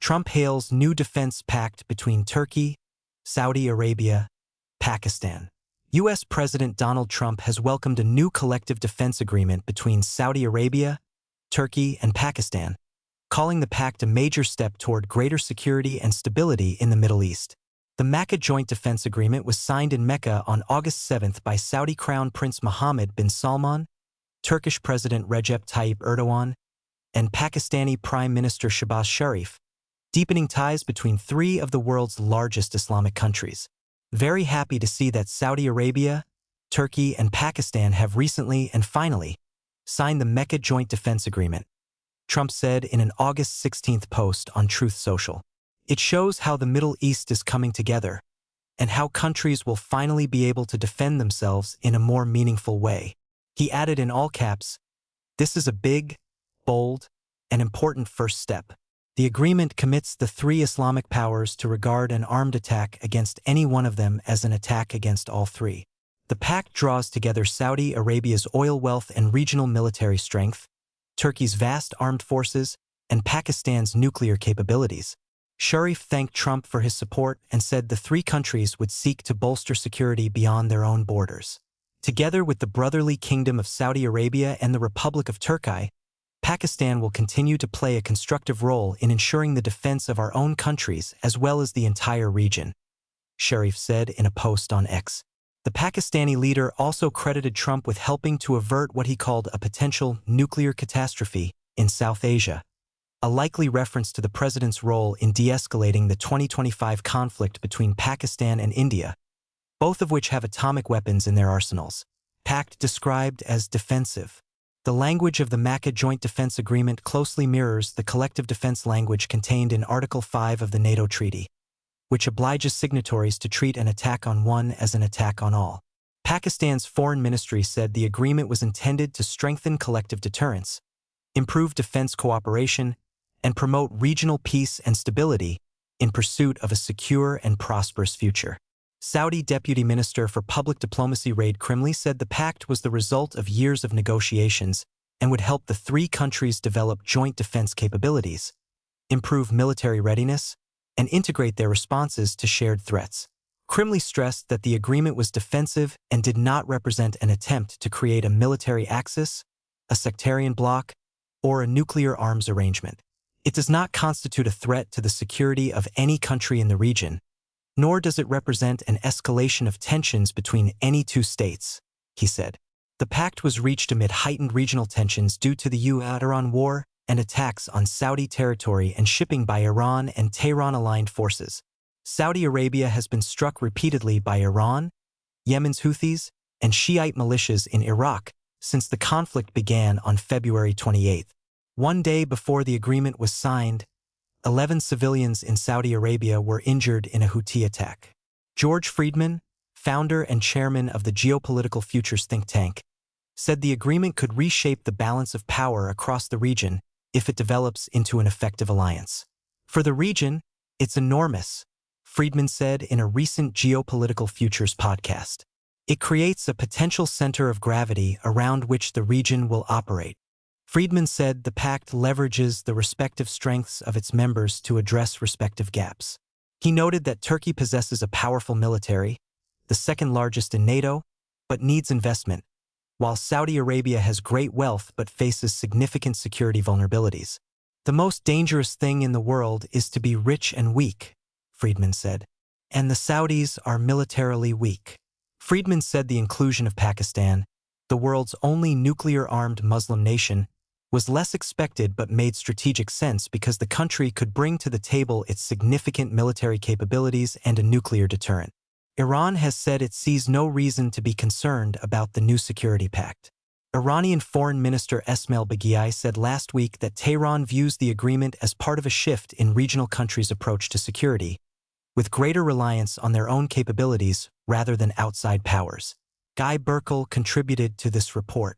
Trump hails new defense pact between Turkey, Saudi Arabia, Pakistan. U.S. President Donald Trump has welcomed a new collective defense agreement between Saudi Arabia, Turkey, and Pakistan, calling the pact a major step toward greater security and stability in the Middle East. The Makkah Joint Defense Agreement was signed in Mecca on August 7 by Saudi Crown Prince Mohammed bin Salman, Turkish President Recep Tayyip Erdogan, and Pakistani Prime Minister Shehbaz Sharif, deepening ties between three of the world's largest Islamic countries. Very happy to see that Saudi Arabia, Turkey, and Pakistan have recently and finally signed the Mecca Joint Defense Agreement, Trump said in an August 16 post on Truth Social. It shows how the Middle East is coming together and how countries will finally be able to defend themselves in a more meaningful way. He added in all caps, "This is a big, bold, and important first step." The agreement commits the three Islamic powers to regard an armed attack against any one of them as an attack against all three. The pact draws together Saudi Arabia's oil wealth and regional military strength, Turkey's vast armed forces, and Pakistan's nuclear capabilities. Sharif thanked Trump for his support and said the three countries would seek to bolster security beyond their own borders. Together with the brotherly Kingdom of Saudi Arabia and the Republic of Turkey, Pakistan will continue to play a constructive role in ensuring the defense of our own countries as well as the entire region, Sharif said in a post on X. The Pakistani leader also credited Trump with helping to avert what he called a potential nuclear catastrophe in South Asia, a likely reference to the president's role in de-escalating the 2025 conflict between Pakistan and India, both of which have atomic weapons in their arsenals. Pact described as defensive. The language of the Makkah Joint Defense Agreement closely mirrors the collective defense language contained in Article 5 of the NATO Treaty, which obliges signatories to treat an attack on one as an attack on all. Pakistan's foreign ministry said the agreement was intended to strengthen collective deterrence, improve defense cooperation, and promote regional peace and stability in pursuit of a secure and prosperous future. Saudi Deputy Minister for Public Diplomacy Raid Krimli said the pact was the result of years of negotiations and would help the three countries develop joint defense capabilities, improve military readiness, and integrate their responses to shared threats. Krimli stressed that the agreement was defensive and did not represent an attempt to create a military axis, a sectarian bloc, or a nuclear arms arrangement. It does not constitute a threat to the security of any country in the region, nor does it represent an escalation of tensions between any two states, he said. The pact was reached amid heightened regional tensions due to the U.S.-Iran war and attacks on Saudi territory and shipping by Iran and Tehran-aligned forces. Saudi Arabia has been struck repeatedly by Iran, Yemen's Houthis, and Shiite militias in Iraq since the conflict began on February 28. One day before the agreement was signed, 11 civilians in Saudi Arabia were injured in a Houthi attack. George Friedman, founder and chairman of the geopolitical futures think tank, said the agreement could reshape the balance of power across the region if it develops into an effective alliance. For the region, it's enormous, Friedman said in a recent geopolitical futures podcast. It creates a potential center of gravity around which the region will operate. Friedman said the pact leverages the respective strengths of its members to address respective gaps. He noted that Turkey possesses a powerful military, the second largest in NATO, but needs investment, while Saudi Arabia has great wealth but faces significant security vulnerabilities. The most dangerous thing in the world is to be rich and weak, Friedman said, and the Saudis are militarily weak. Friedman said the inclusion of Pakistan, the world's only nuclear-armed Muslim nation, was less expected but made strategic sense because the country could bring to the table its significant military capabilities and a nuclear deterrent. Iran has said it sees no reason to be concerned about the new security pact. Iranian Foreign Minister Esmail Baghaei said last week that Tehran views the agreement as part of a shift in regional countries' approach to security, with greater reliance on their own capabilities rather than outside powers. Guy Burkle contributed to this report.